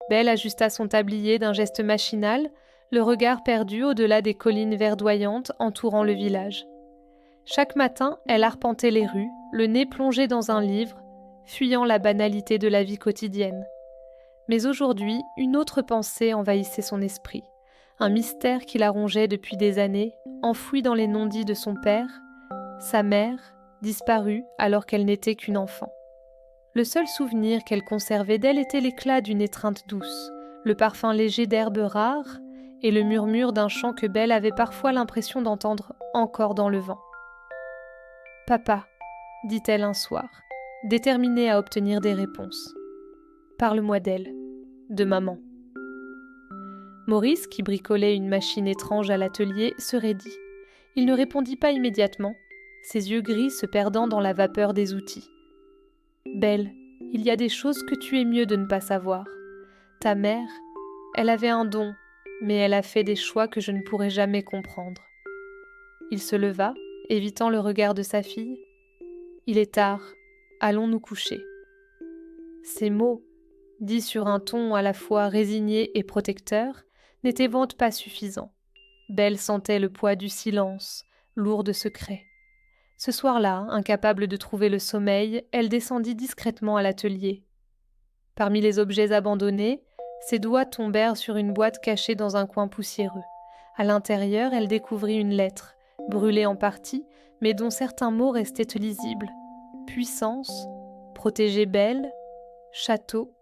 Belle ajusta son tablier d'un geste machinal, le regard perdu au-delà des collines verdoyantes entourant le village. Chaque matin, elle arpentait les rues, le nez plongé dans un livre, fuyant la banalité de la vie quotidienne. Mais aujourd'hui, une autre pensée envahissait son esprit. Un mystère qui la rongeait depuis des années, enfoui dans les non-dits de son père, sa mère, disparue alors qu'elle n'était qu'une enfant. Le seul souvenir qu'elle conservait d'elle était l'éclat d'une étreinte douce, le parfum léger d'herbes rares et le murmure d'un chant que Belle avait parfois l'impression d'entendre encore dans le vent. « Papa », dit-elle un soir, déterminée à obtenir des réponses. « Parle-moi d'elle, de maman. » Maurice, qui bricolait une machine étrange à l'atelier, se raidit. Il ne répondit pas immédiatement, ses yeux gris se perdant dans la vapeur des outils. « Belle, il y a des choses que tu es mieux de ne pas savoir. Ta mère, elle avait un don, mais elle a fait des choix que je ne pourrai jamais comprendre. » Il se leva, évitant le regard de sa fille. « Il est tard, allons nous coucher. » Ces mots, dits sur un ton à la fois résigné et protecteur, n'étaient pas suffisants. Belle sentait le poids du silence, lourd de secrets. Ce soir-là, incapable de trouver le sommeil, elle descendit discrètement à l'atelier. Parmi les objets abandonnés, ses doigts tombèrent sur une boîte cachée dans un coin poussiéreux. À l'intérieur, elle découvrit une lettre, brûlée en partie, mais dont certains mots restaient lisibles. Puissance, protéger Belle, château,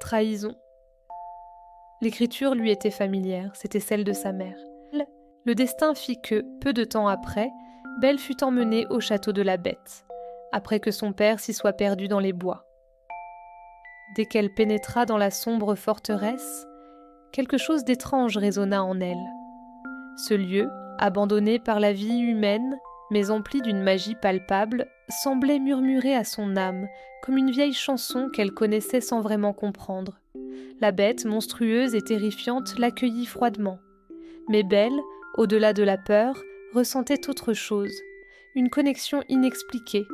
trahison. L'écriture lui était familière, c'était celle de sa mère. Le destin fit que, peu de temps après, Belle fut emmenée au château de la Bête, après que son père s'y soit perdu dans les bois. Dès qu'elle pénétra dans la sombre forteresse, quelque chose d'étrange résonna en elle. Ce lieu, abandonné par la vie humaine, mais empli d'une magie palpable, semblait murmurer à son âme, comme une vieille chanson qu'elle connaissait sans vraiment comprendre. La bête, monstrueuse et terrifiante, l'accueillit froidement. Mais Belle, au-delà de la peur, ressentait autre chose, une connexion inexpliquée,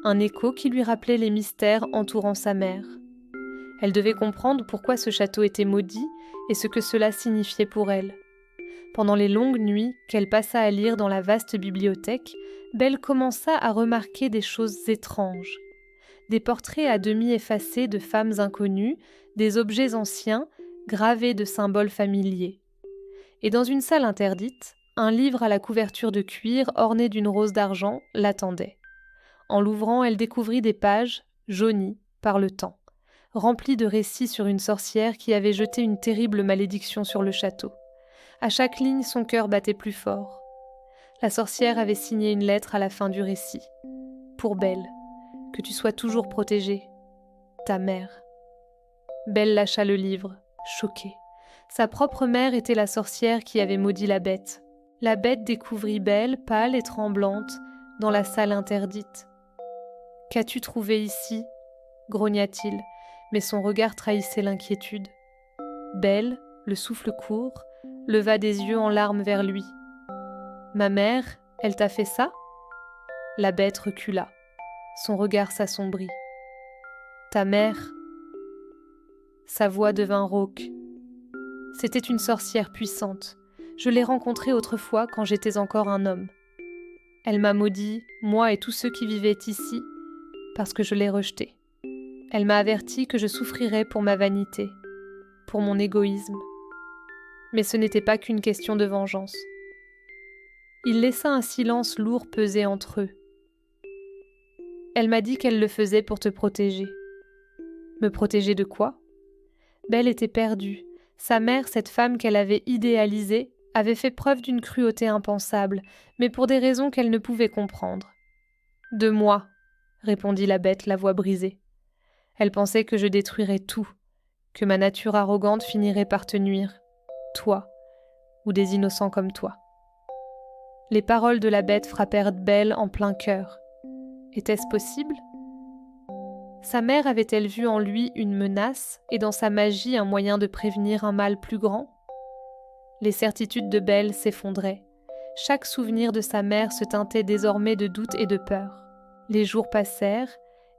un écho qui lui rappelait les mystères entourant sa mère. Elle devait comprendre pourquoi ce château était maudit et ce que cela signifiait pour elle. Pendant les longues nuits qu'elle passa à lire dans la vaste bibliothèque, Belle commença à remarquer des choses étranges. Des portraits à demi effacés de femmes inconnues, des objets anciens, gravés de symboles familiers. Et dans une salle interdite, un livre à la couverture de cuir orné d'une rose d'argent l'attendait. En l'ouvrant, elle découvrit des pages, jaunies par le temps, remplies de récits sur une sorcière qui avait jeté une terrible malédiction sur le château. À chaque ligne, son cœur battait plus fort. La sorcière avait signé une lettre à la fin du récit. « Pour Belle, que tu sois toujours protégée. Ta mère. » Belle lâcha le livre, choquée. Sa propre mère était la sorcière qui avait maudit la bête. La bête découvrit Belle, pâle et tremblante, dans la salle interdite. « Qu'as-tu trouvé ici ?» grogna-t-il, mais son regard trahissait l'inquiétude. Belle, le souffle court, leva des yeux en larmes vers lui. « Ma mère, elle t'a fait ça ?» La bête recula. Son regard s'assombrit. « Ta mère ?» Sa voix devint rauque. « C'était une sorcière puissante. Je l'ai rencontrée autrefois quand j'étais encore un homme. Elle m'a maudit, moi et tous ceux qui vivaient ici, parce que je l'ai rejetée. Elle m'a averti que je souffrirais pour ma vanité, pour mon égoïsme. Mais ce n'était pas qu'une question de vengeance. » Il laissa un silence lourd peser entre eux. « Elle m'a dit qu'elle le faisait pour te protéger. » « Me protéger de quoi ?» Belle était perdue. Sa mère, cette femme qu'elle avait idéalisée, avait fait preuve d'une cruauté impensable, mais pour des raisons qu'elle ne pouvait comprendre. « De moi, » répondit la bête, la voix brisée. Elle pensait que je détruirais tout, que ma nature arrogante finirait par te nuire, toi, ou des innocents comme toi. Les paroles de la bête frappèrent Belle en plein cœur. Était-ce possible ? Sa mère avait-elle vu en lui une menace et dans sa magie un moyen de prévenir un mal plus grand ? Les certitudes de Belle s'effondraient. Chaque souvenir de sa mère se teintait désormais de doute et de peur. Les jours passèrent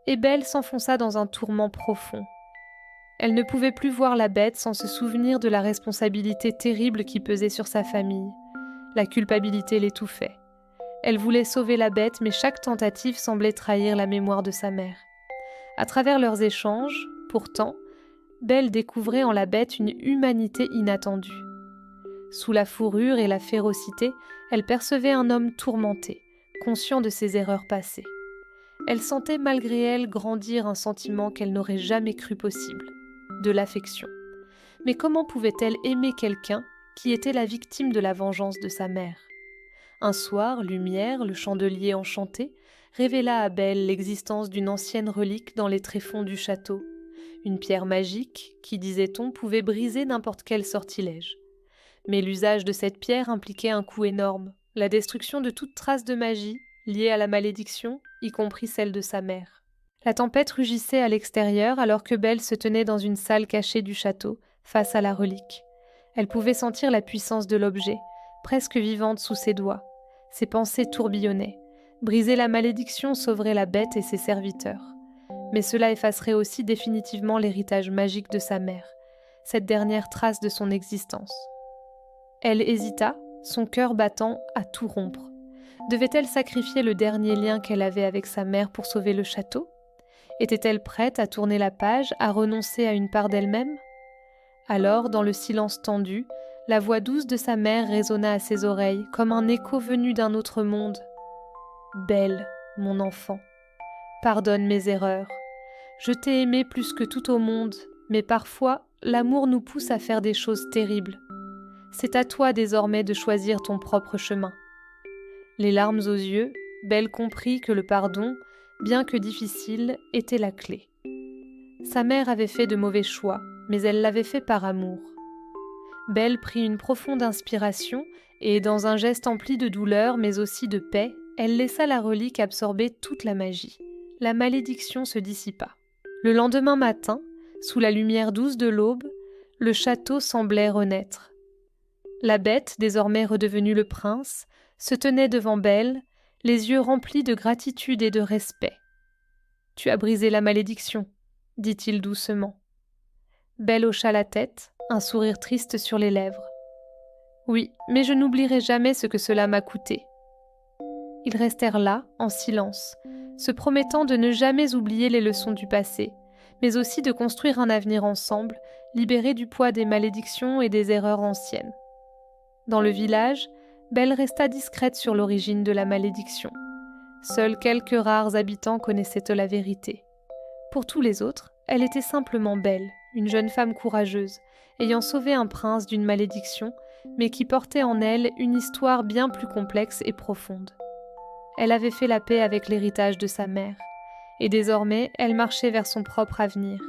et Belle s'enfonça dans un tourment profond. Elle ne pouvait plus voir la bête sans se souvenir de la responsabilité terrible qui pesait sur sa famille. La culpabilité l'étouffait. Elle voulait sauver la bête, mais chaque tentative semblait trahir la mémoire de sa mère. À travers leurs échanges, pourtant, Belle découvrait en la bête une humanité inattendue. Sous la fourrure et la férocité, elle percevait un homme tourmenté, conscient de ses erreurs passées. Elle sentait malgré elle grandir un sentiment qu'elle n'aurait jamais cru possible, de l'affection. Mais comment pouvait-elle aimer quelqu'un qui était la victime de la vengeance de sa mère ? Un soir, Lumière, le chandelier enchanté, révéla à Belle l'existence d'une ancienne relique dans les tréfonds du château. Une pierre magique qui, disait-on, pouvait briser n'importe quel sortilège. Mais l'usage de cette pierre impliquait un coût énorme, la destruction de toute trace de magie liée à la malédiction, y compris celle de sa mère. La tempête rugissait à l'extérieur alors que Belle se tenait dans une salle cachée du château, face à la relique. Elle pouvait sentir la puissance de l'objet, presque vivante sous ses doigts. Ses pensées tourbillonnaient. Briser la malédiction sauverait la bête et ses serviteurs. Mais cela effacerait aussi définitivement l'héritage magique de sa mère, cette dernière trace de son existence. Elle hésita, son cœur battant à tout rompre. Devait-elle sacrifier le dernier lien qu'elle avait avec sa mère pour sauver le château ? Était-elle prête à tourner la page, à renoncer à une part d'elle-même ? Alors, dans le silence tendu, la voix douce de sa mère résonna à ses oreilles comme un écho venu d'un autre monde. « Belle, mon enfant, pardonne mes erreurs. Je t'ai aimée plus que tout au monde, mais parfois, l'amour nous pousse à faire des choses terribles. C'est à toi désormais de choisir ton propre chemin. » Les larmes aux yeux, Belle comprit que le pardon, bien que difficile, était la clé. Sa mère avait fait de mauvais choix, mais elle l'avait fait par amour. Belle prit une profonde inspiration et, dans un geste empli de douleur mais aussi de paix, elle laissa la relique absorber toute la magie. La malédiction se dissipa. Le lendemain matin, sous la lumière douce de l'aube, le château semblait renaître. La bête, désormais redevenue le prince, se tenait devant Belle, les yeux remplis de gratitude et de respect. « Tu as brisé la malédiction », dit-il doucement. Belle hocha la tête, un sourire triste sur les lèvres. « Oui, mais je n'oublierai jamais ce que cela m'a coûté. » Ils restèrent là, en silence, se promettant de ne jamais oublier les leçons du passé, mais aussi de construire un avenir ensemble, libérés du poids des malédictions et des erreurs anciennes. Dans le village, Belle resta discrète sur l'origine de la malédiction. Seuls quelques rares habitants connaissaient la vérité. Pour tous les autres, elle était simplement Belle, une jeune femme courageuse, ayant sauvé un prince d'une malédiction, mais qui portait en elle une histoire bien plus complexe et profonde. Elle avait fait la paix avec l'héritage de sa mère, et désormais elle marchait vers son propre avenir.